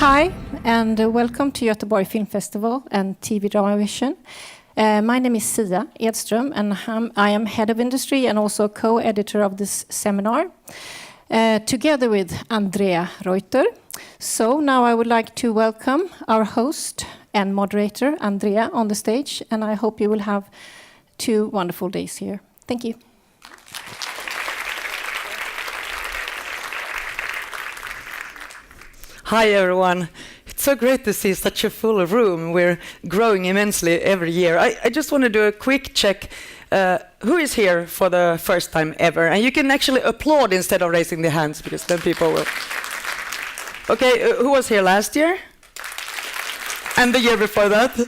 Hi, and welcome to Göteborg Film Festival and TV Drama Vision. My name is Sia Edström, and I am head of industry and also co-editor of this seminar, together with Andrea Reuter. So now I would like to welcome our host and moderator, Andrea, on the stage, and I hope you will have 2 wonderful days here. Thank you. Hi everyone. It's so great to see such a full room. We're growing immensely every year. I just want to do a quick check. Who is here for the first time ever? And you can actually applaud instead of raising the hands, because then people will. Okay, who was here last year? And the year before that?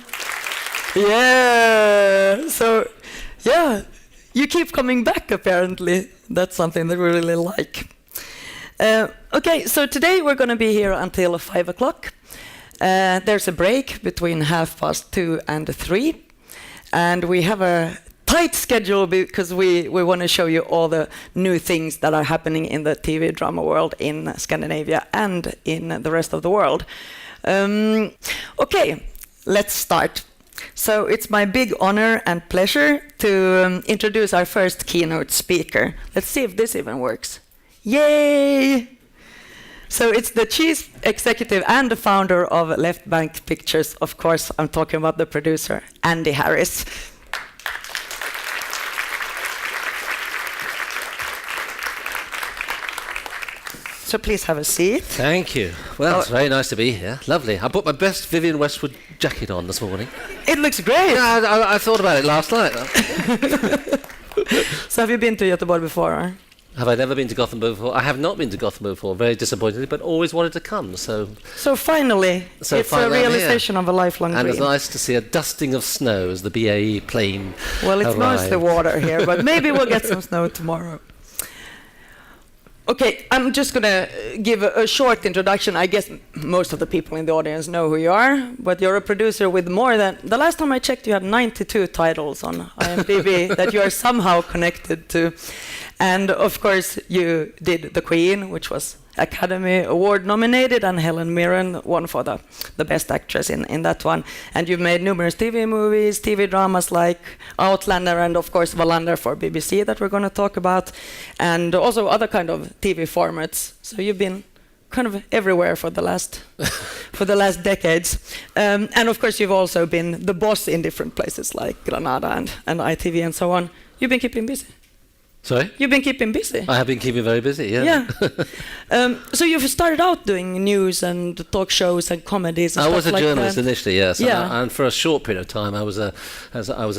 Yeah. So, yeah, you keep coming back apparently. That's something that we really like. Okay, so today we're going to be here until 5 o'clock. There's a break between 2:30 and 3. And we have a tight schedule because we want to show you all the new things that are happening in the TV drama world in Scandinavia and in the rest of the world. Okay, let's start. So it's my big honor and pleasure to introduce our first keynote speaker. Let's see if this even works. Yay! So it's the chief executive and the founder of Left Bank Pictures. Of course, I'm talking about the producer, Andy Harris. So please have a seat. Thank you. Well, it's very nice to be here. Lovely. I put my best Vivienne Westwood jacket on this morning. It looks great. Yeah, I thought about it last night. So have you been to Göteborg before? Or? Have I never been to Gothenburg before? I have not been to Gothenburg before, very disappointingly, but always wanted to come. So finally, it's a realization of a lifelong dream. And it's nice to see a dusting of snow as the BAE plane Well, it's arrived. mostly water here, but maybe we'll get some snow tomorrow. Okay, I'm just going to give a short introduction. I guess most of the people in the audience know who you are, but you're a producer with more than... The last time I checked, you had 92 titles on IMDb that you are somehow connected to. And of course, you did The Queen, which was Academy Award nominated, and Helen Mirren won for the Best Actress in that one. And you've made numerous TV movies, TV dramas like Outlander, and of course Wallander for BBC that we're going to talk about, and also other kind of TV formats. So you've been kind of everywhere for the last decades. And of course, you've also been the boss in different places like Granada and ITV and so on. You've been keeping busy. Sorry? You've been keeping busy. I have been keeping very busy, yeah. So you've started out doing news and talk shows and comedies and I stuff was a like journalist that. initially, yes. Yeah. And for a short period of time, I was a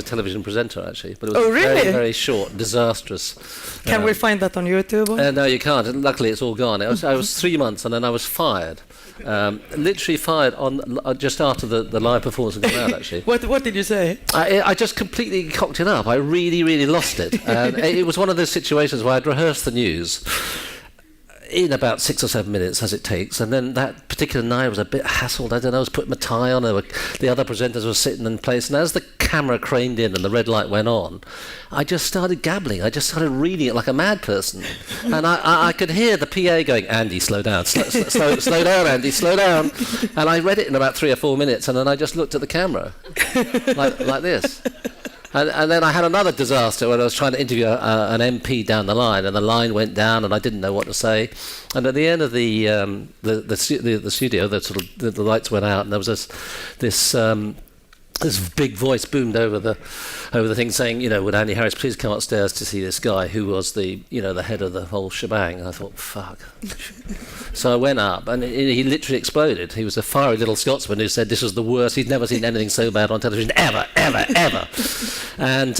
television presenter, actually. But it was really? very, very short, disastrous. Can we find that on YouTube? No, you can't. And luckily, it's all gone. I was 3 months, and then I was fired. Literally fired on just after the live performance had gone out, actually. What did you say? I just completely cocked it up. I really, really lost it. And it was one of those situations where I'd rehearsed the news in about 6 or 7 minutes, as it takes, and then that particular night I was a bit hassled. I don't know, I was putting my tie on, the other presenters were sitting in place, and as the camera craned in and the red light went on, I just started gabbling. I just started reading it like a mad person. And I could hear the PA going, Andy, slow down, slow down, Andy, slow down. And I read it in about 3 or 4 minutes, and then I just looked at the camera, like this. And then I had another disaster when I was trying to interview an MP down the line, and the line went down, and I didn't know what to say. And at the end of the studio, the lights went out, and there was this big voice boomed over the thing saying, would Andy Harris please come upstairs to see this guy who was the head of the whole shebang. And I thought, fuck. So I went up, and he literally exploded. He was a fiery little Scotsman who said this was the worst. He'd never seen anything so bad on television, ever. And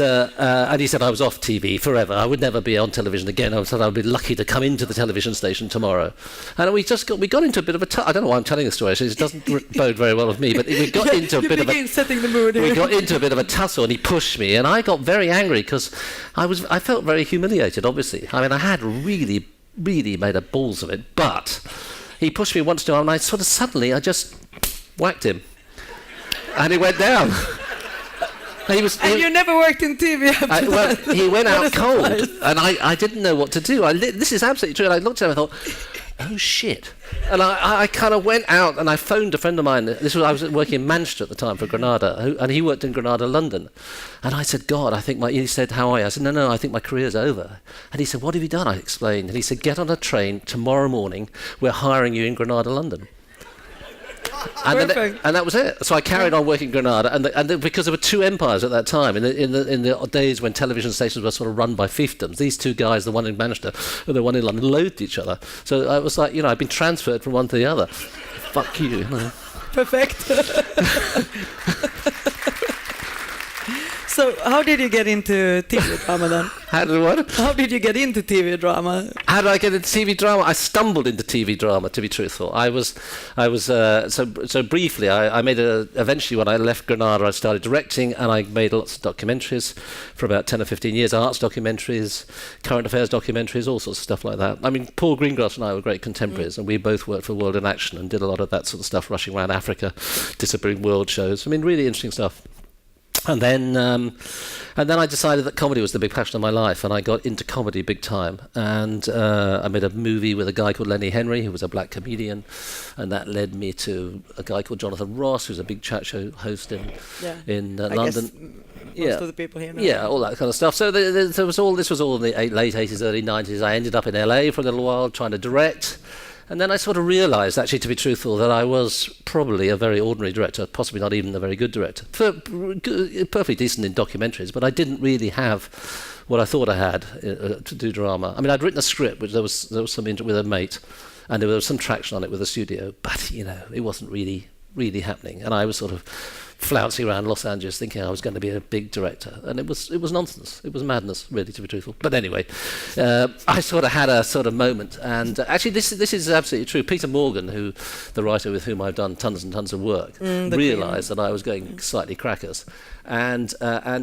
he said I was off TV forever. I would never be on television again. I said I would be lucky to come into the television station tomorrow. And we got into a bit of a I don't know why I'm telling this story, actually. It doesn't bode very well with me, but we got into a bit of a... setting the mood here. We got into a bit of a tussle, and he pushed me, and I got very angry because I felt very humiliated, obviously. I mean, I had really made a balls of it, but he pushed me once and I sort of suddenly I just whacked him, and he went down. You never worked in TV after that. He went out cold, and I didn't know what to do. This is absolutely true. And I looked at him and I thought, oh shit. And I kind of went out and I phoned a friend of mine. I was working in Manchester at the time for Granada, and he worked in Granada, London. And I said, God, he said, how are you? I said, no, I think my career's over. And he said, what have you done? I explained. And he said, get on a train tomorrow morning. We're hiring you in Granada, London. And that was it. So I carried on working in Granada, and because there were two empires at that time, in the days when television stations were sort of run by fiefdoms, these two guys, the one in Manchester and the one in London, loathed each other. So I was like, I'd been transferred from one to the other. Fuck you. Perfect. So how did you get into TV drama then? How did you get into TV drama? How did I get into TV drama? I stumbled into TV drama, to be truthful. I was so briefly. I made eventually when I left Granada, I started directing, and I made lots of documentaries for about 10 or 15 years. Arts documentaries, current affairs documentaries, all sorts of stuff like that. I mean, Paul Greengrass and I were great contemporaries, and we both worked for World in Action and did a lot of that sort of stuff, rushing around Africa, disappearing world shows. I mean, really interesting stuff. And then I decided that comedy was the big passion of my life, and I got into comedy big time. And I made a movie with a guy called Lenny Henry, who was a black comedian, and that led me to a guy called Jonathan Ross, who's a big chat show host in London. Most of the people here know. Yeah, all that kind of stuff. So this was all in the late 80s, early 90s. I ended up in LA for a little while trying to direct. And then I sort of realised, actually, to be truthful, that I was probably a very ordinary director, possibly not even a very good director. Perfectly decent in documentaries, but I didn't really have what I thought I had to do drama. I mean, I'd written a script, which there was some with a mate, and there was some traction on it with a studio, but, it wasn't really happening. And I was sort of flouncing around Los Angeles thinking I was going to be a big director, and it was nonsense. It was madness, really, to be truthful. But anyway, I sort of had a sort of moment, and actually this is absolutely true. Peter Morgan, the writer with whom I've done tons and tons of work, realised that I was going slightly crackers, and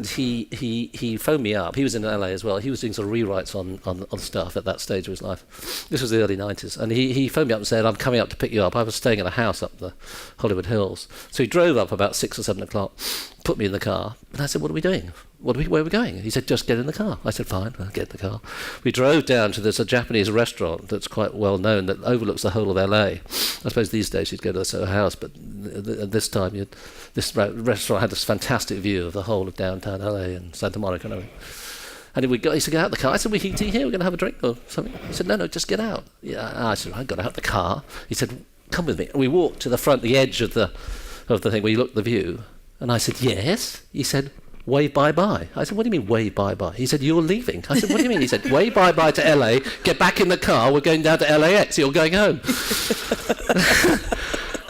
he phoned me up. He was in LA as well. He was doing sort of rewrites on stuff at that stage of his life. This was the early 90s, and he phoned me up and said, I'm coming up to pick you up. I was staying in a house up the Hollywood Hills, so he drove up about 6 or 7 o'clock, put me in the car, and I said, what are we doing? Where are we going? He said, just get in the car. I said, fine, I'll get in the car. We drove down to there's a Japanese restaurant that's quite well known that overlooks the whole of LA. I suppose these days you'd go to the Soho House, but at this time this restaurant had this fantastic view of the whole of downtown LA and Santa Monica and everything. And he said, get out of the car. I said, we can eat here, we're going to have a drink or something. He said, no, just get out. Yeah, I said, I got out of the car. He said, come with me. And we walked to the edge of the thing where you looked at the view. And I said, yes. He said, wave bye-bye. I said, what do you mean wave bye-bye? He said, you're leaving. I said, what do you mean? He said, wave bye-bye to LA, get back in the car, we're going down to LAX, you're going home.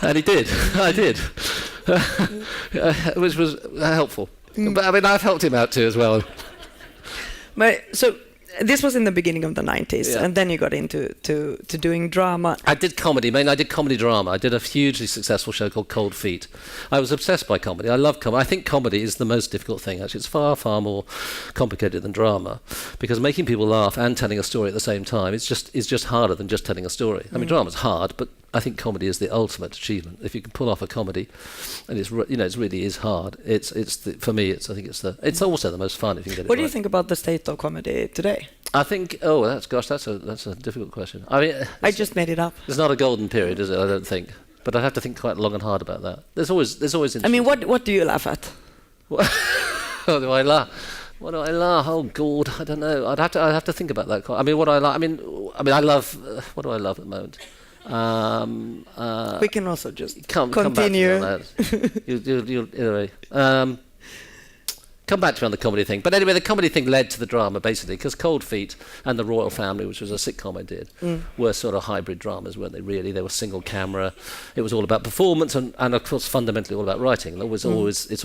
And he did. I did. Which was helpful. But I mean, I've helped him out too as well. So this was in the beginning of the 90s, and then you got into doing drama. I did comedy. I did comedy drama. I did a hugely successful show called Cold Feet. I was obsessed by comedy. I love comedy. I think comedy is the most difficult thing, actually. It's far, far more complicated than drama, because making people laugh and telling a story at the same time is just harder than just telling a story. I mean, drama's hard, but I think comedy is the ultimate achievement. If you can pull off a comedy, and it really is hard. For me, it's also the most fun if you can get it right. What do you think about the state of comedy today? I think, that's a difficult question. I mean, I just made it up. It's not a golden period, is it? I don't think. But I'd have to think quite long and hard about that. There's always. I mean, what do you laugh at? What do I laugh? What do I laugh? Oh God, I don't know. I'd have to think about that. I mean, what I laugh. I mean, I love. What do I love at the moment? We can also just continue. Come back to me on that. Anyway. Come back to me on the comedy thing. But anyway, the comedy thing led to the drama, basically, because Cold Feet and The Royal Family, which was a sitcom I did, were sort of hybrid dramas, weren't they, really? They were single camera. It was all about performance and of course, fundamentally all about writing. It's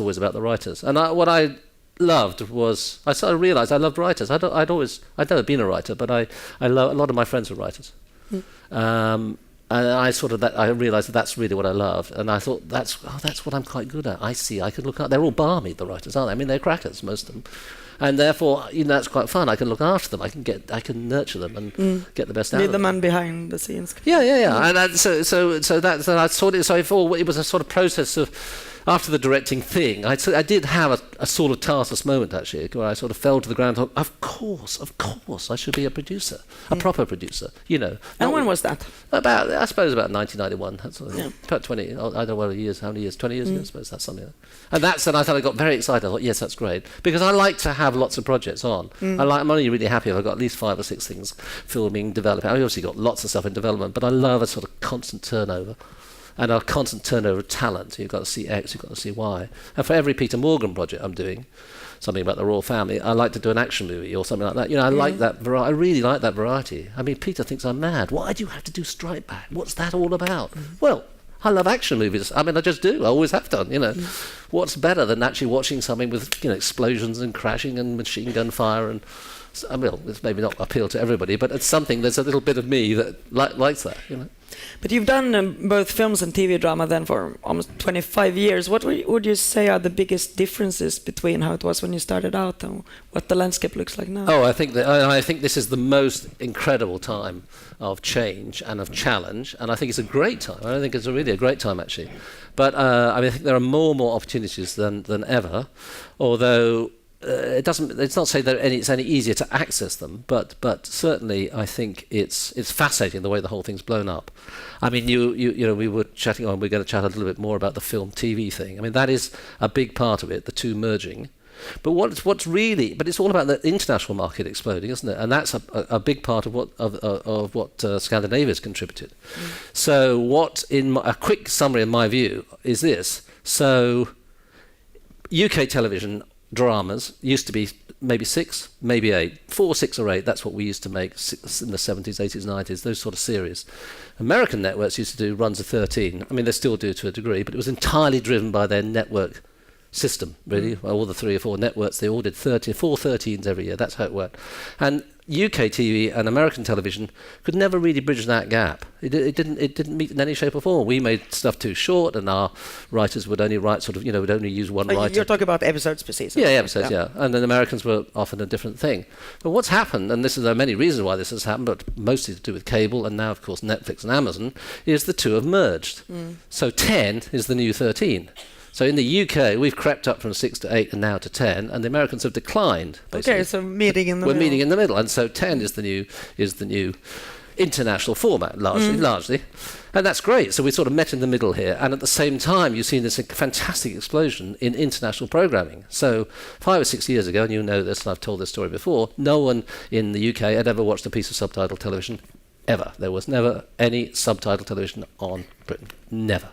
always about the writers. And what I loved was, I sort of realised I loved writers. I'd never been a writer, but a lot of my friends were writers. And I realised that's really what I loved, and I thought that's what I'm quite good at. I can look at. They're all balmy, the writers, aren't they? I mean, they're crackers, most of them, and therefore, that's quite fun. I can look after them. I can nurture them and get the best out of them. Be the man behind the scenes. Yeah. And so I thought it. So I thought it was a sort of process of after the directing thing, I did have a sort of taskless moment, actually, where I sort of fell to the ground and thought, of course, I should be a producer, a proper producer, you know. And when was that? I suppose about 1991, that sort of thing. About 20, I don't know how many years, 20 years ago, I suppose that's something like that. And I thought I got very excited. I thought, yes, that's great. Because I like to have lots of projects on. I'm only really happy if I've got at least 5 or 6 things filming, developing. I've obviously got lots of stuff in development, but I love a sort of constant turnover. And a constant turnover of talent. You've got to see X, you've got to see Y. And for every Peter Morgan project I'm doing, something about the royal family, I like to do an action movie or something like that. You know, I like that I really like that variety. I mean, Peter thinks I'm mad. Why do you have to do Strike Back? What's that all about? Well, I love action movies. I mean, I just do. I always have done, you know. What's better than actually watching something with, you know, explosions and crashing and machine gun fire and... I mean, it's maybe not appeal to everybody, but it's something, there's a little bit of me that likes that, you know. But you've done both films and TV drama then for almost 25 years. What would you say are the biggest differences between how it was when you started out and what the landscape looks like now? Oh, I think this is the most incredible time of change and of challenge, and I think it's a great time. I think it's really a great time, actually. But I mean, I think there are more opportunities than ever, although... it's not saying that it's any easier to access them, but certainly I think it's fascinating the way the whole thing's blown up. I mean, you know, we were chatting on. We're going to chat a little bit more about the film TV thing. I mean, that is a big part of it, the two merging. But but it's all about the international market exploding, isn't it? And that's a big part of what Scandinavia's contributed. So, a quick summary in my view is this: so UK television dramas used to be maybe 6, maybe 8, 4, 6 or 8. That's what we used to make in the 70s, 80s, 90s, those sort of series. American networks used to do runs of 13. I mean, they still do to a degree, but it was entirely driven by their network system, really. All the 3 or 4 networks, they all did 4 13s every year. That's how it worked. And UK TV and American television could never really bridge that gap. It didn't meet in any shape or form. We made stuff too short, and our writers would only write sort of, you know, would only use one writer. You're talking about episodes per season. Yeah, episodes, yeah. And then Americans were often a different thing. But what's happened, and there are many reasons why this has happened, but mostly to do with cable, and now, of course, Netflix and Amazon, is the two have merged. So 10 is the new 13. So in the UK, we've crept up from 6 to 8 and now to 10, and the Americans have declined. Basically. Okay, so meeting in the middle. We're meeting in the middle, and so 10 is the new international format, largely. And that's great. So we sort of met in the middle here, and at the same time, you've seen this fantastic explosion in international programming. So 5 or 6 years ago, and you know this, and I've told this story before, no one in the UK had ever watched a piece of subtitled television, ever. There was never any subtitled television on Britain. Never.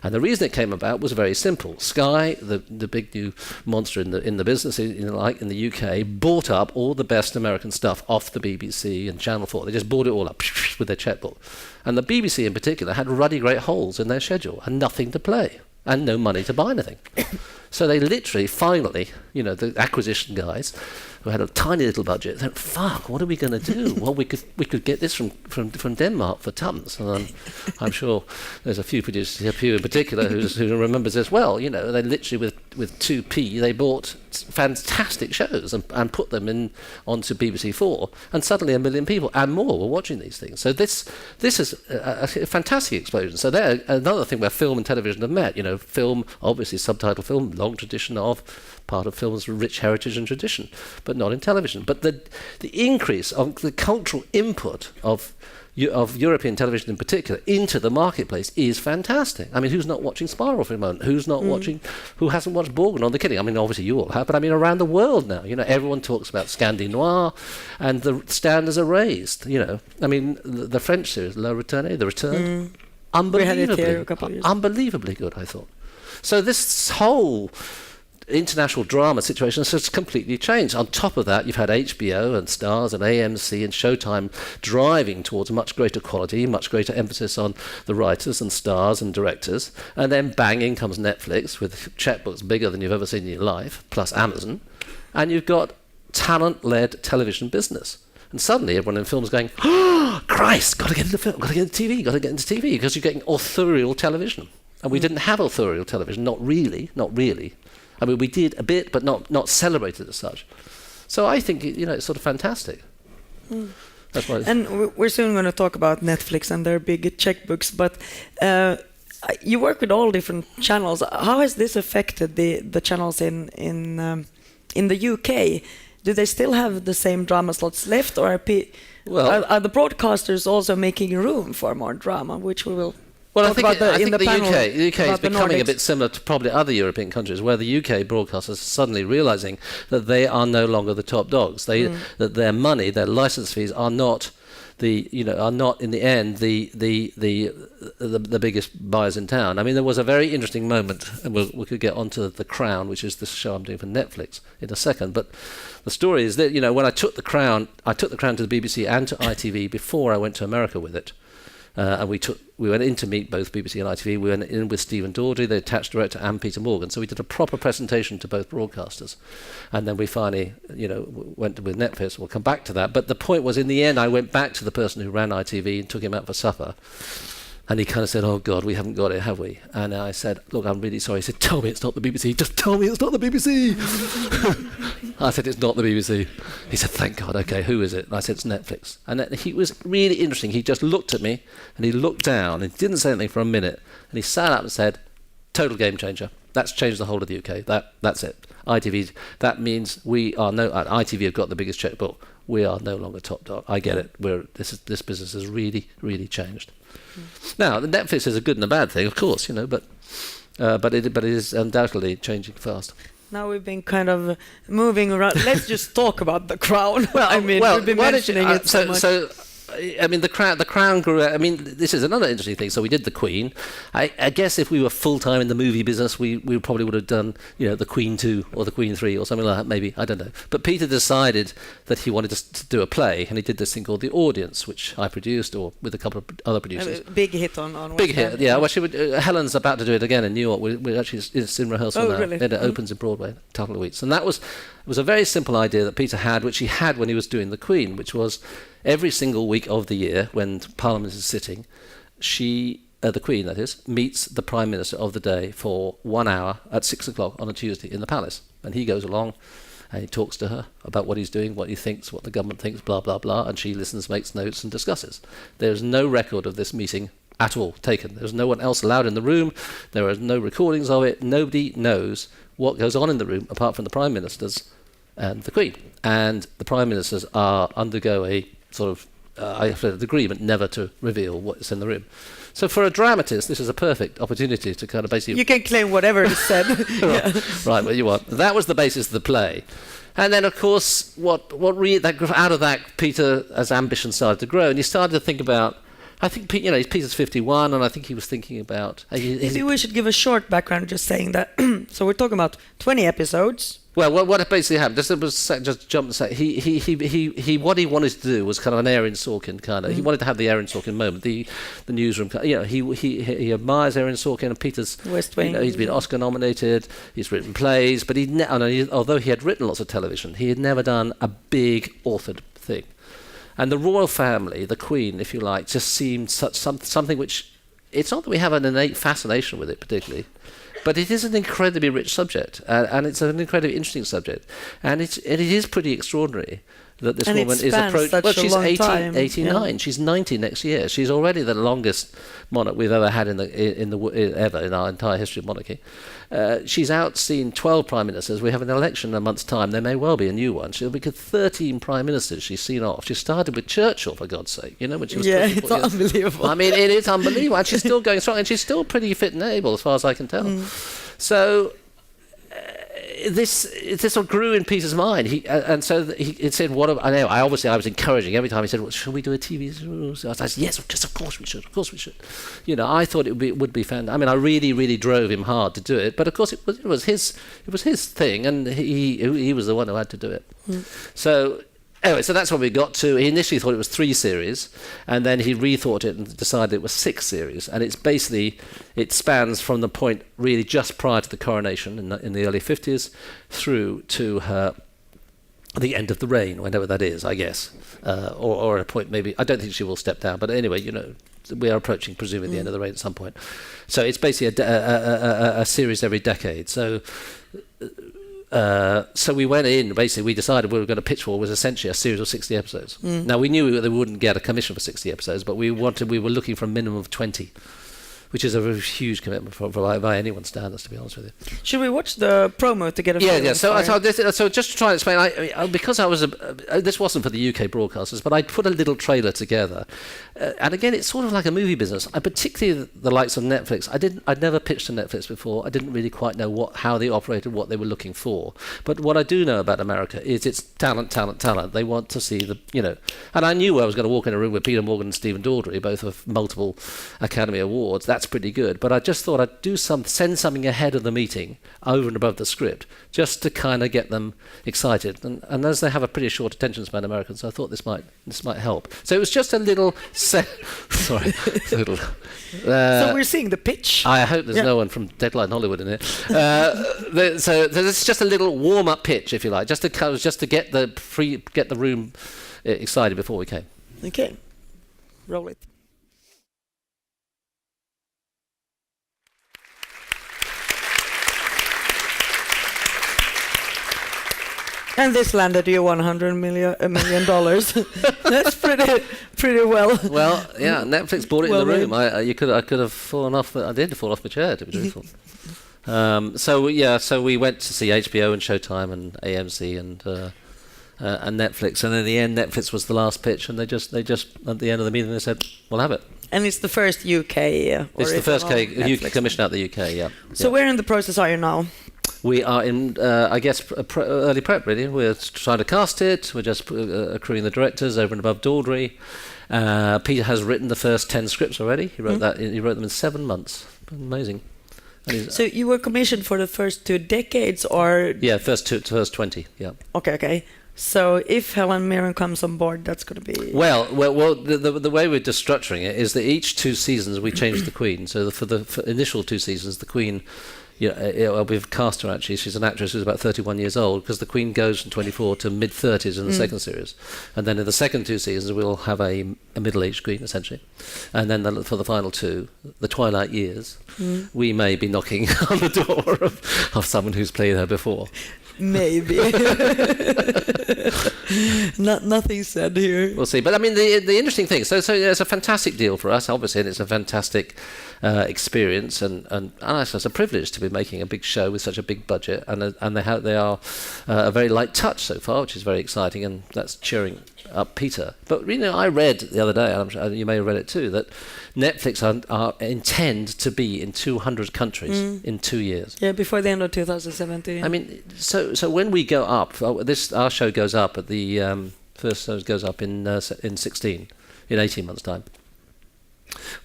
And the reason it came about was very simple. Sky, the big new monster in the business, in the UK, bought up all the best American stuff off the BBC and Channel 4. They just bought it all up with their checkbook. And the BBC in particular had ruddy great holes in their schedule and nothing to play and no money to buy anything. So they literally, finally, you know, the acquisition guys who had a tiny little budget, thought, fuck, what are we going to do? Well, we could get this from Denmark for tons. And I'm sure there's a few producers here, Pew in particular, who remembers as well. You know, they literally, with 2p, they bought fantastic shows and put them onto BBC 4, and suddenly 1 million people and more were watching these things. So this is a fantastic explosion. So there, another thing where film and television have met. You know, film, obviously subtitle film, long tradition of part of film's rich heritage and tradition, but not in television. But the increase of the cultural input of European television in particular into the marketplace is fantastic. I mean, who's not watching Spiral for a moment? Who's not watching? Who hasn't watched Borgen on the Kidding? I mean, obviously you all have, but I mean around the world now. You know, everyone talks about Scandi Noir, and the standards are raised. You know, I mean, the French series Le Retourné, The Return, unbelievably good, I thought. So this whole international drama situation has completely changed. On top of that, you've had HBO and Stars and AMC and Showtime driving towards much greater quality, much greater emphasis on the writers and stars and directors. And then bang, in comes Netflix with checkbooks bigger than you've ever seen in your life, plus Amazon. And you've got talent-led television business. And suddenly everyone in film is going, oh, Christ, got to get into film, got to get into TV, because you're getting authorial television. And we didn't have authorial television, not really. I mean, we did a bit, but not celebrated as such. So I think, you know, it's sort of fantastic. That's why. And we're soon going to talk about Netflix and their big checkbooks, but you work with all different channels. How has this affected the channels in the UK? Do they still have the same drama slots left, or are the broadcasters also making room for more drama, which we will Well, talk about I think the panel? The UK is about the becoming a Nordics? bit similar to probably other European countries, where the UK broadcasters are suddenly realising that they are no longer the top dogs. That their money, their licence fees, are not in the end the biggest buyers in town. I mean, there was a very interesting moment, and we could get onto The Crown, which is this show I'm doing for Netflix, in a second. But the story is that when I took The Crown to the BBC and to ITV before I went to America with it. And we went in to meet both BBC and ITV. We went in with Stephen Daldry, the attached director, and Peter Morgan. So we did a proper presentation to both broadcasters. And then we finally, went with Netflix. We'll come back to that. But the point was, in the end, I went back to the person who ran ITV and took him out for supper. And he kind of said, "Oh, God, we haven't got it, have we?" And I said, "Look, I'm really sorry." He said, "Tell me it's not the BBC. Just tell me it's not the BBC." I said, "It's not the BBC." He said, "Thank God. Okay, who is it?" And I said, "It's Netflix." And then he was really interesting. He just looked at me, and he looked down, and didn't say anything for a minute. And he sat up and said, "Total game changer. That's changed the whole of the UK. That's it. ITV, that means ITV have got the biggest checkbook. We are no longer top dog. I get it. This business has really, really changed." Now, the Netflix is a good and a bad thing, of course, but it is undoubtedly changing fast. Now we've been kind of moving around. Let's just talk about The Crown. Well, we've been mentioning it so much. So, I mean, the crown grew. I mean, this is another interesting thing. So we did The Queen. I guess if we were full time in the movie business, we probably would have done, The Queen 2 or The Queen 3 or something like that. Maybe, I don't know. But Peter decided that he wanted to do a play, and he did this thing called The Audience, which I produced, or with a couple of other producers. Big hit on Big hit, yeah. Well, Helen's about to do it again in New York. We're actually it's in rehearsal now. Really? It opens in Broadway in a couple of weeks, and it was a very simple idea that Peter had, which he had when he was doing The Queen, which was every single week of the year when Parliament is sitting, the Queen, that is, meets the Prime Minister of the day for 1 hour at 6 o'clock on a Tuesday in the palace. And he goes along and he talks to her about what he's doing, what he thinks, what the government thinks, blah, blah, blah, and she listens, makes notes and discusses. There's no record of this meeting at all taken. There's no one else allowed in the room. There are no recordings of it. Nobody knows what goes on in the room apart from the Prime Ministers and the Queen. And the Prime Ministers undergo a sort of an agreement never to reveal what's in the room. So for a dramatist, this is a perfect opportunity to kind of basically... You can claim whatever is said. Right, what you want. That was the basis of the play. And then, of course, out of that, Peter's ambition started to grow, and he started to think about... I think Peter's 51, and I think he was thinking about... Maybe we should give a short background, just saying that. So we're talking about 20 episodes. Well, what basically happened, just jump and say, he what he wanted to do was kind of an Aaron Sorkin kind of. He wanted to have the Aaron Sorkin moment, the newsroom. He admires Aaron Sorkin, and Peter's West Wing. He's been Oscar nominated. He's written plays, but although he had written lots of television, he had never done a big authored thing. And the royal family, the Queen, if you like, just seemed something which, it's not that we have an innate fascination with it particularly, but it is an incredibly rich subject, and it's an incredibly interesting subject, and it is pretty extraordinary that this woman is approaching. Well, she's 89. Yeah. She's 90 next year. She's already the longest monarch we've ever had ever in our entire history of monarchy. She's outseen 12 prime ministers. We have an election in a month's time. There may well be a new one. She'll be 13 prime ministers she's seen off. She started with Churchill, for God's sake. When she was it's unbelievable. I mean, it is unbelievable, and she's still going strong, and she's still pretty fit and able, as far as I can tell. So. This sort of grew in Peter's mind. He said, I was encouraging every time he said, "Well, should we do a TV show?" So I said, "Yes, of course we should. Of course we should." I thought it would be fantastic. I mean, I really, really drove him hard to do it, but of course it was his thing, and he was the one who had to do it. So. Anyway, so that's what we got to. He initially thought it was 3 series, and then he rethought it and decided it was 6 series. And it spans from the point really just prior to the coronation in the early 50s through to the end of the reign, whenever that is, I guess, or a point maybe. I don't think she will step down, but anyway, we are approaching presumably the end of the reign at some point. So it's basically a series every decade. So we went in, basically we decided we were going to pitch for was essentially a series of 60 episodes. Now we knew that we wouldn't get a commission for 60 episodes, but we were looking for a minimum of 20. which is a huge commitment by anyone's standards, to be honest with you. Should we watch the promo to get a Yeah. feeling So just to try and explain, because I was this wasn't for the UK broadcasters, but I put a little trailer together, and again, it's sort of like a movie business. I particularly the likes of Netflix. I'd never pitched to Netflix before. I didn't really quite know how they operated, what they were looking for. But what I do know about America is it's talent. They want to see and I knew I was going to walk in a room with Peter Morgan and Stephen Daldry, both of multiple Academy Awards. That's pretty good. But I just thought I'd send something ahead of the meeting, over and above the script, just to kind of get them excited. And as they have a pretty short attention span, Americans, I thought this might help. So it was just a little sorry, little. So we're seeing the pitch. I hope there's no one from Deadline Hollywood in here. So there's just a little warm-up pitch, if you like, just to get the room excited before we came. Okay, roll it. And this landed you $100 million. That's pretty well. Well, yeah, Netflix bought it in the room. I could have fallen off. I did fall off my chair, to be truthful. So we went to see HBO and Showtime and AMC and Netflix, and in the end, Netflix was the last pitch, and they just at the end of the meeting they said, "We'll have it." And it's the first UK. It's the first UK commission out the UK. Yeah. So where in the process are you now? We are in, I guess, early prep, really. We're trying to cast it. We're just accruing the directors over and above Daldry. Peter has written the first 10 scripts already. He wrote He wrote them in 7 months. Amazing. So you were commissioned for the first 2 decades, or? Yeah, first 20. Yeah. Okay. So if Helen Mirren comes on board, that's going to be... Well, the way we're just structuring it is that each 2 seasons we change the Queen. So for the initial 2 seasons, the Queen... we've cast her actually. She's an actress who's about 31 years old, because the Queen goes from 24 to mid-30s in the second series, and then in the second 2 seasons we'll have a middle-aged Queen essentially, and then for the final 2, the Twilight years, we may be knocking on the door of someone who's played her before. Maybe. Nothing said here. We'll see. But I mean, the interesting thing. So it's a fantastic deal for us, obviously, and it's a fantastic experience, and it's a privilege to be making a big show with such a big budget, and they are a very light touch so far, which is very exciting, and that's cheering up Peter. But I read the other day, and I'm sure you may have read it too, that Netflix intend to be in 200 countries in 2 years. Yeah, before the end of 2017. I mean, so when we go up, our show goes up at the first show goes up in 18 months' time.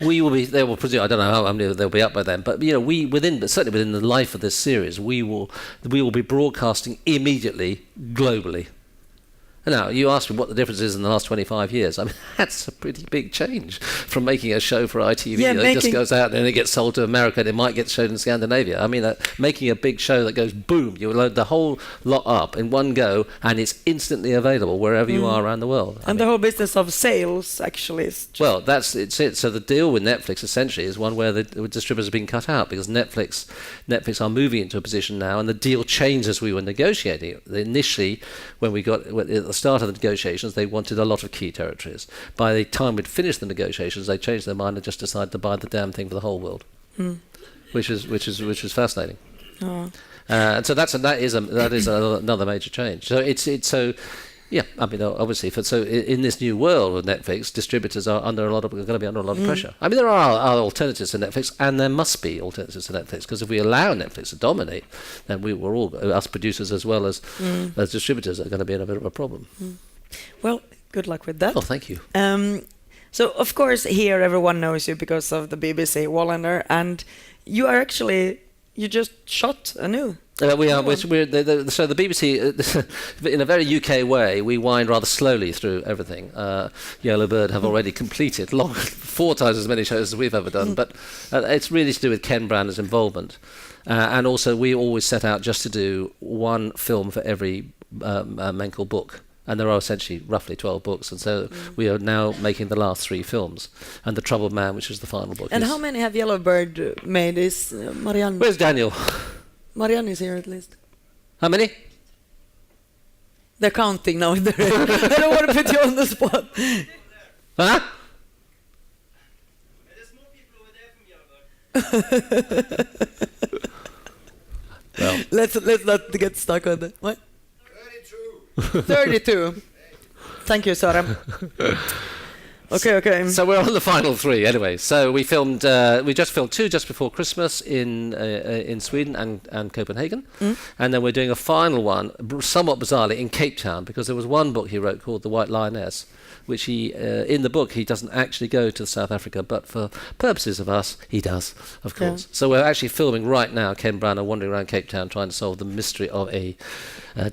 We will be. They will presume. I don't know how many they'll be up by then, but certainly within the life of this series, we will be broadcasting immediately globally. Now, you asked me what the difference is in the last 25 years. I mean, that's a pretty big change from making a show for ITV that just goes out and then it gets sold to America and it might get shown in Scandinavia. I mean, making a big show that goes boom, you load the whole lot up in one go and it's instantly available wherever you are around the world. And the whole business of sales actually is just... Well, it's it. So the deal with Netflix essentially is one where the distributors have been cut out, because Netflix are moving into a position now, and the deal changed as we were negotiating it. Initially, when we got... at the start of the negotiations, they wanted a lot of key territories. By the time we'd finished the negotiations, they changed their mind and just decided to buy the damn thing for the whole world, which is fascinating. Oh. And so that is another major change. So yeah. I mean, obviously, in this new world of Netflix, distributors are going to be under a lot of pressure. I mean, there are alternatives to Netflix, and there must be alternatives to Netflix, because if we allow Netflix to dominate, then we're all, us producers as well as distributors, are going to be in a bit of a problem. Well, good luck with that. Oh, thank you. So, of course, here everyone knows you because of the BBC Wallander, and you just shot a new. We are. So the BBC, in a very UK way, we wind rather slowly through everything. Yellow Bird have already completed 4 times as many shows as we've ever done, but it's really to do with Ken Branag's involvement. And also, we always set out just to do 1 film for every Menkel book. And there are essentially roughly 12 books, and so we are now making the last 3 films. And The Troubled Man, which is the final book. And how many have Yellow Bird made? Is Marianne? Where's Daniel? Marianne is here at least. How many? They're counting now. I don't want to put you on the spot. Huh? Well, let's not get stuck on that. What? 32. 32. Thank you, Sara. Okay. so we're on the final three anyway. So we just filmed 2 just before Christmas in Sweden and Copenhagen, and then we're doing a final one, somewhat bizarrely, in Cape Town, because there was one book he wrote called The White Lioness, which he in the book he doesn't actually go to South Africa, but for purposes of us he does, of course. Yeah. So we're actually filming right now. Ken Branagh wandering around Cape Town trying to solve the mystery of a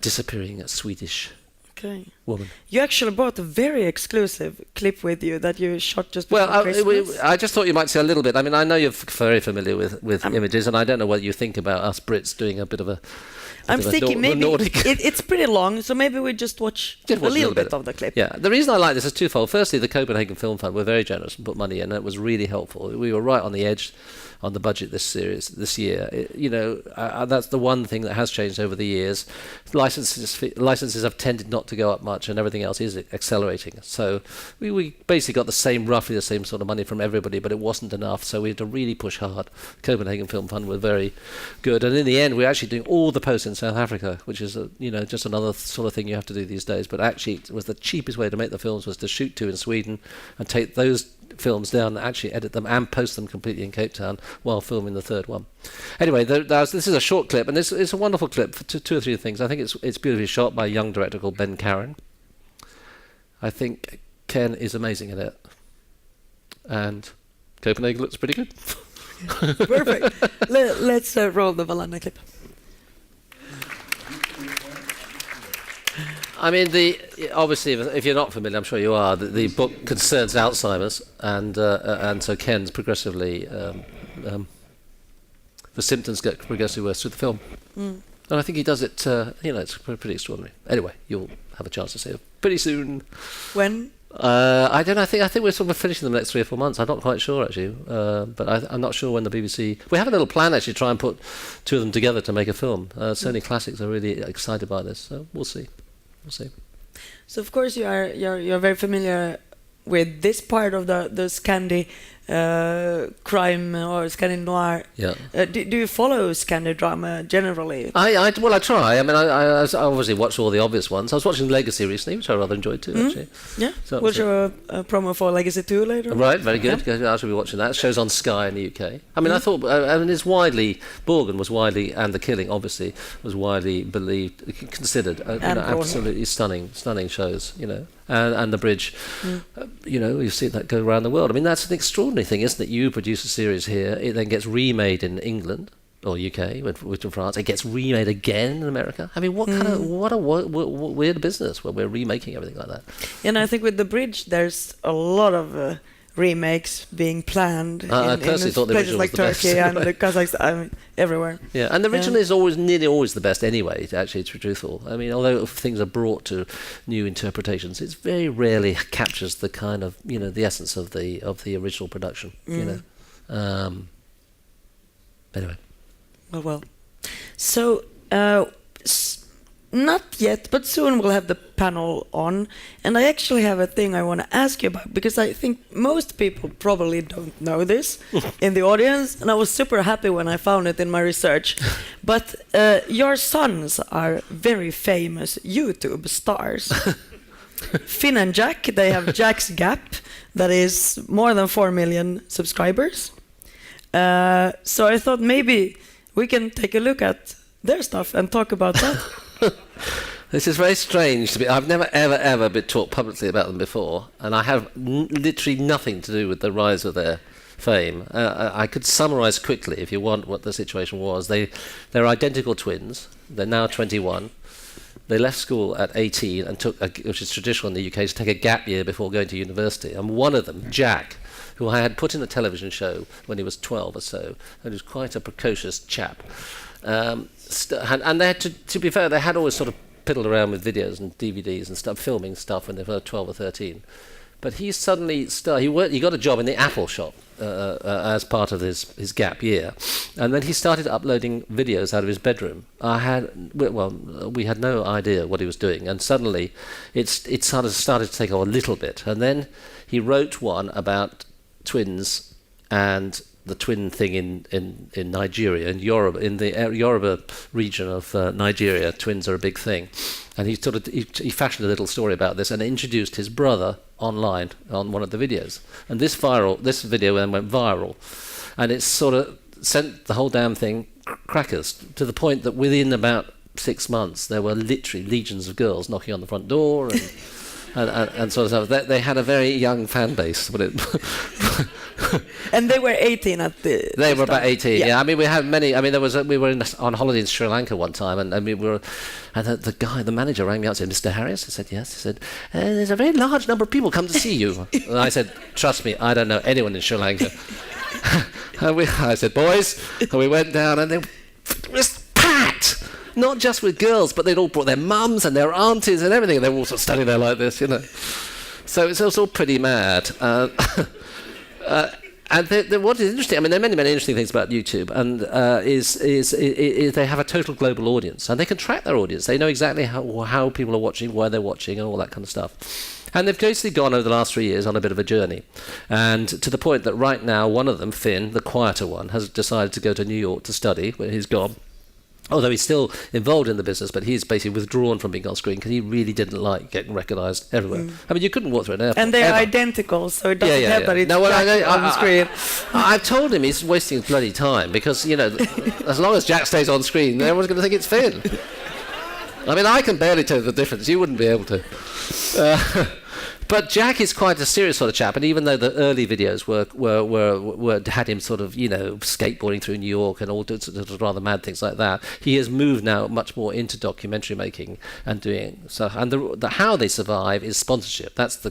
disappearing Swedish woman. You actually brought a very exclusive clip with you that you shot just before Christmas. I just thought you might see a little bit. I mean, I know you're very familiar with images, and I don't know what you think about us Brits doing a bit of a... I'm thinking maybe it's pretty long, so maybe we just watch a little bit of the clip. Yeah, the reason I like this is twofold. Firstly, the Copenhagen Film Fund were very generous and put money in, and it was really helpful. We were right on the edge on the budget this year. That's the one thing that has changed over the years. Licenses have tended not to go up much, and everything else is accelerating. So we basically got roughly the same sort of money from everybody, but it wasn't enough. So we had to really push hard. Copenhagen Film Fund were very good, and in the end, we're actually doing all the posts in South Africa, which is just another sort of thing you have to do these days. But actually, it was the cheapest way to make the films was to shoot 2 in Sweden and take those films down, actually edit them and post them completely in Cape Town while filming the third one. Anyway, this is a short clip, and it's a wonderful clip for 2 or 3 things. I think it's beautifully shot by a young director called Ben Karen. I think Ken is amazing in it, and Copenhagen looks pretty good. Perfect. Let's roll the Valana clip. I mean, obviously, if you're not familiar, I'm sure you are, the book concerns Alzheimer's, and so Ken's progressively, the symptoms get progressively worse through the film. And I think he does it, it's pretty extraordinary. Anyway, you'll have a chance to see it pretty soon. When? I don't know. I think we're sort of finishing them the next 3 or 4 months. I'm not quite sure, actually. But I'm not sure when the BBC... We have a little plan, actually, to try and put 2 of them together to make a film. Sony Classics are really excited by this, so we'll see. So of course you're very familiar with this part of the Scandi crime or Scandi noir. Yeah. Do you follow Scandi drama generally? I try. I mean, I obviously watch all the obvious ones. I was watching Legacy recently, which I rather enjoyed too, actually. Yeah. So we'll show a promo for Legacy 2 later. Right, very good. Yeah. I shall be watching that. It shows on Sky in the UK. I mean, I thought, it's widely, Borgen was widely, and The Killing, obviously, was widely considered, absolutely stunning shows, And The Bridge, you've seen that go around the world. I mean, that's an extraordinary thing, isn't it? You produce a series here, it then gets remade in England or UK, with France. It gets remade again in America. I mean, what a weird business when we're remaking everything like that. And I think with The Bridge, there's a lot of remakes being planned in places like Turkey and Kazakhstan, everywhere. Yeah, and the original is nearly always the best anyway, actually, to be truthful. I mean, although things are brought to new interpretations, it very rarely captures the kind of, the essence of the original production, Anyway. Well. So, not yet, but soon we'll have the panel on. And I actually have a thing I want to ask you about, because I think most people probably don't know this in the audience, and I was super happy when I found it in my research. But your sons are very famous YouTube stars. Finn and Jack, they have Jack's Gap, that is more than 4 million subscribers. So I thought maybe we can take a look at their stuff and talk about that. This is very strange to me. I've never, ever been talked publicly about them before, and I have literally nothing to do with the rise of their fame. I could summarise quickly, if you want, what the situation was. They're identical twins. They're now 21. They left school at 18 and took, which is traditional in the UK, to take a gap year before going to university. And one of them, Jack, who I had put in a television show when he was 12 or so, and he was quite a precocious chap. And they had to be fair, they had always sort of piddled around with videos and DVDs and stuff, filming stuff when they were 12 or 13. But he suddenly he got a job in the Apple shop as part of his gap year, and then he started uploading videos out of his bedroom. We had no idea what he was doing, and suddenly it started to take off a little bit. And then he wrote one about twins and the twin thing in Nigeria, in Yoruba, in the Yoruba region of Nigeria. Twins are a big thing, and he fashioned a little story about this and introduced his brother online on one of the videos, and this video then went viral, and it sort of sent the whole damn thing crackers, to the point that within about 6 months there were literally legions of girls knocking on the front door and sort of stuff. They had a very young fan base. And they were 18 at the... They were about 18, yeah. I mean, we had many... I mean, we were on holiday in Sri Lanka one time, and the manager rang me up and said, Mr. Harris? I said, yes. He said, there's a very large number of people come to see you. And I said, trust me, I don't know anyone in Sri Lanka. And I said, boys, and we went down, and it was packed. Not just with girls, but they'd all brought their mums and their aunties and everything, and they were all sort of standing there like this, you know. So it's all pretty mad. And what is interesting, I mean, there are many, many interesting things about YouTube, and is they have a total global audience, and they can track their audience. They know exactly how people are watching, where they're watching, and all that kind of stuff. And they've basically gone over the last 3 years on a bit of a journey, and to the point that right now, one of them, Finn, the quieter one, has decided to go to New York to study, where he's gone. Although he's still involved in the business, but he's basically withdrawn from being on screen because he really didn't like getting recognised everywhere. I mean, you couldn't walk through an airport. And they're identical, so it doesn't help that it's on the screen. I've told him he's wasting his bloody time because, you know, as long as Jack stays on screen, everyone's going to think it's Finn. I mean, I can barely tell the difference. You wouldn't be able to. But Jack is quite a serious sort of chap, and even though the early videos had him sort of, you know, skateboarding through New York and all sorts of rather mad things like that, he has moved now much more into documentary making and doing so. And how they survive is sponsorship. That's the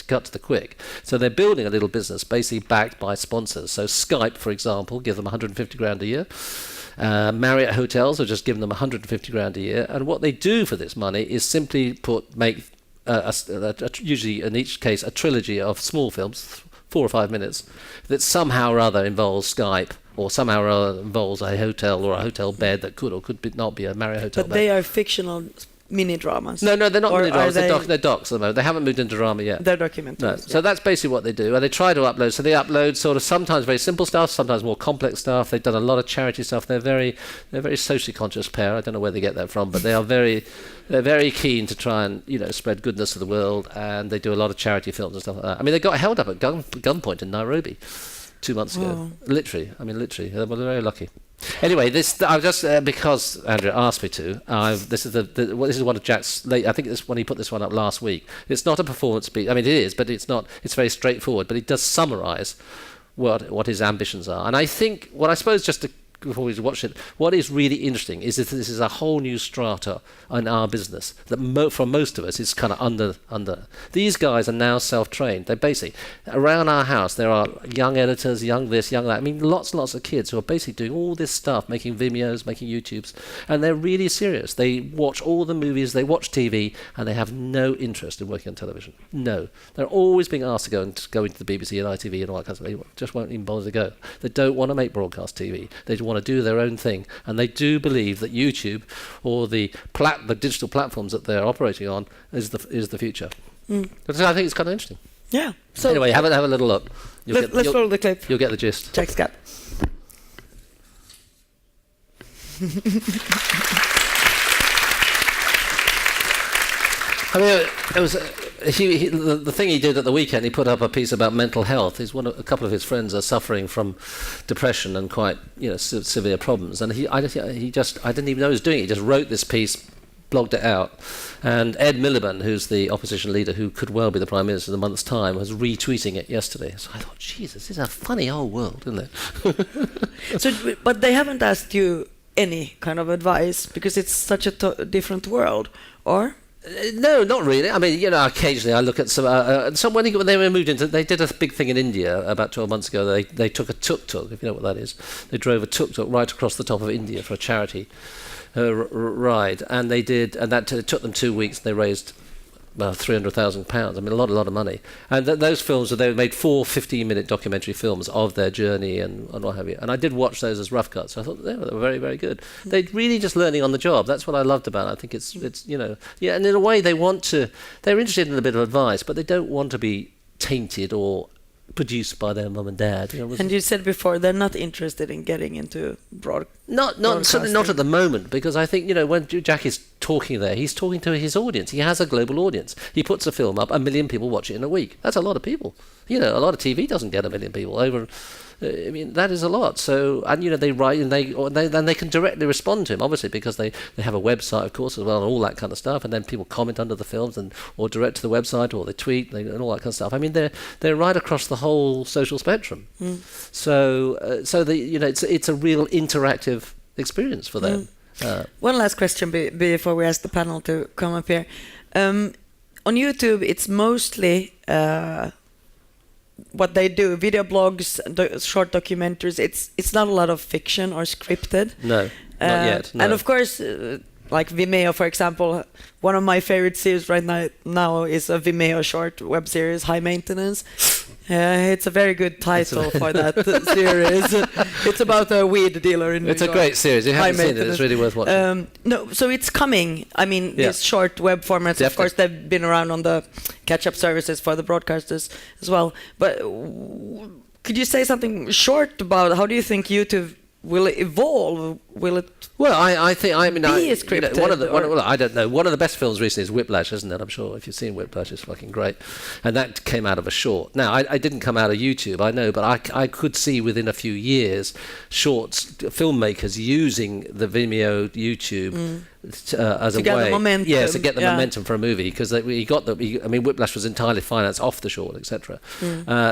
cut to the quick. So they're building a little business basically backed by sponsors. So Skype, for example, give them 150 grand a year. Marriott Hotels have just given them 150 grand a year, and what they do for this money is simply make usually in each case a trilogy of small films, 4 or 5 minutes, that somehow or other involves Skype, or somehow or other involves a hotel or a hotel bed that could or could not be a Marriott hotel bed. But they are fictional mini dramas. No, they're not mini dramas. They're docs at the moment. They haven't moved into drama yet. They're documentaries. No. So that's basically what they do. And they try to upload. So they upload sort of sometimes very simple stuff, sometimes more complex stuff. They've done a lot of charity stuff. They're very socially conscious pair. I don't know where they get that from, but they're very keen to try and, you know, spread goodness to the world. And they do a lot of charity films and stuff like that. I mean, they got held up at gunpoint in Nairobi 2 months ago. Literally. They were very lucky. Anyway, I've just because Andrea asked me to. This is one of Jack's. I think this when he put this one up last week. It's not a performance speech. I mean, it is, but it's not. It's very straightforward. But it does summarise what his ambitions are. And I think what I suppose just to, before we watch it, what is really interesting is that this is a whole new strata in our business that for most of us is kind of under. These guys are now self-trained. They basically, around our house, there are young editors, young this, young that. I mean, lots and lots of kids who are basically doing all this stuff, making Vimeos, making YouTubes, and they're really serious. They watch all the movies, they watch TV, and they have no interest in working on television. No. They're always being asked to go into the BBC and ITV and all that kind of stuff. They just won't even bother to go. They don't want to make broadcast TV. They want to do their own thing, and they do believe that YouTube or the digital platforms that they're operating on is the future. So I think it's kind of interesting. Yeah. So anyway, have a little look. Let's roll the clip. You'll get the gist. Jack Scott. I mean, it was the thing he did at the weekend. He put up a piece about mental health. A couple of his friends are suffering from depression and quite, you know, severe problems. And I didn't even know he was doing it. He just wrote this piece, blogged it out, and Ed Miliband, who's the opposition leader who could well be the Prime Minister in a month's time, was retweeting it yesterday. So I thought, Jesus, this is a funny old world, isn't it? But they haven't asked you any kind of advice because it's such a different world, or? No, not really. I mean, you know, occasionally I look at some when they were moved into, they did a big thing in India about 12 months ago. They took a tuk-tuk, if you know what that is. They drove a tuk-tuk right across the top of India for a charity ride, and they did, and that took them 2 weeks. They raised £300,000. I mean, a lot of money. And those films, they made 4 15-minute documentary films of their journey and what have you. And I did watch those as rough cuts. I thought they were very, very good. They're really just learning on the job. That's what I loved about it. I think it's you know, yeah. And in a way, they're interested in a bit of advice, but they don't want to be tainted or produced by their mum and dad. And you said before they're not interested in getting into certainly not at the moment, because I think, when Jack is talking there, he's talking to his audience. He has a global audience. He puts a film up, 1 million people watch it in a week. That's a lot of people. A lot of TV doesn't get 1 million people over. That is a lot. So, and they write and they can directly respond to him, obviously, because they have a website, of course, as well, and all that kind of stuff. And then people comment under the films or direct to the website, or they tweet and all that kind of stuff. They're right across the whole social spectrum. So it's a real interactive experience for them. One last question before we ask the panel to come up here. On YouTube, it's mostly what they do, video blogs, short documentaries. It's not a lot of fiction or scripted. No, not yet. No. And of course, like Vimeo, for example, one of my favorite series right now is a Vimeo short web series, High Maintenance. It's a very good title for that series. It's about a weed dealer in New York. It's a great series. If you haven't seen it, it's really worth watching. So it's coming. These short web formats, Definitely. Of course, they've been around on the catch-up services for the broadcasters as well. But could you say something short about how do you think YouTube will it evolve? Will it? Well, I think be scripted? I don't know. One of the best films recently is Whiplash, isn't it? I'm sure if you've seen Whiplash, it's fucking great. And that came out of a short. Now, I didn't come out of YouTube, I know, but I could see within a few years filmmakers using the Vimeo YouTube as a get way, the momentum. yes, to get the momentum for a movie, because Whiplash was entirely financed off the short, etc.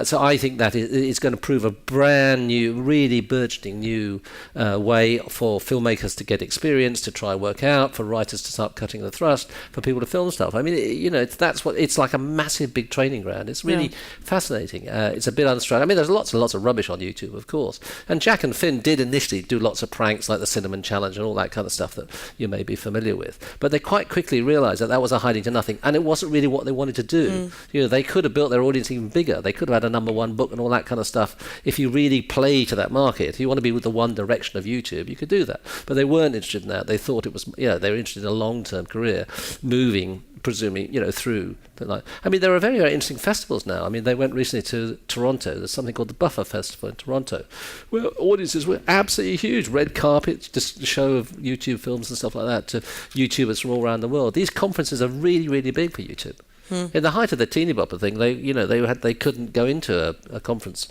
So I think that it's going to prove a brand new, really burgeoning new way for filmmakers to get experience, to try work out, for writers to start cutting the thrust, for people to film stuff. It's like a massive big training ground. It's really fascinating. It's a bit unstructured. There's lots and lots of rubbish on YouTube, of course. And Jack and Finn did initially do lots of pranks like the Cinnamon Challenge and all that kind of stuff that you may be familiar with. But they quite quickly realised that was a hiding to nothing, and it wasn't really what they wanted to do. They could have built their audience even bigger. They could have had a #1 book and all that kind of stuff. If you really play to that market, if you want to be with the one direction of YouTube, you could do that. But they weren't interested in that. They thought it was, they were interested in a long-term career, moving, presuming, through the life. There are very, very interesting festivals now. They went recently to Toronto. There's something called the Buffer Festival in Toronto, where audiences were absolutely huge. Red carpet, just a show of YouTube films and stuff like that to YouTubers from all around the world. These conferences are really, really big for YouTube. In the height of the teeny bopper thing, they couldn't go into a conference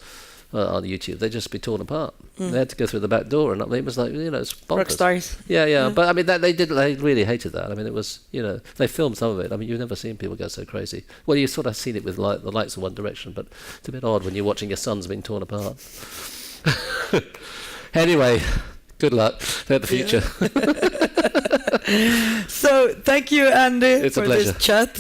on YouTube. They'd just be torn apart. They had to go through the back door, and it was like, it's bonkers. Rock stars. Yeah. But they really hated that. It was, they filmed some of it. You've never seen people go so crazy. Well, you've sort of seen it with the lights of One Direction, but it's a bit odd when you're watching your sons being torn apart. Anyway, good luck. They're the future. So, thank you, Andy, it's for this chat.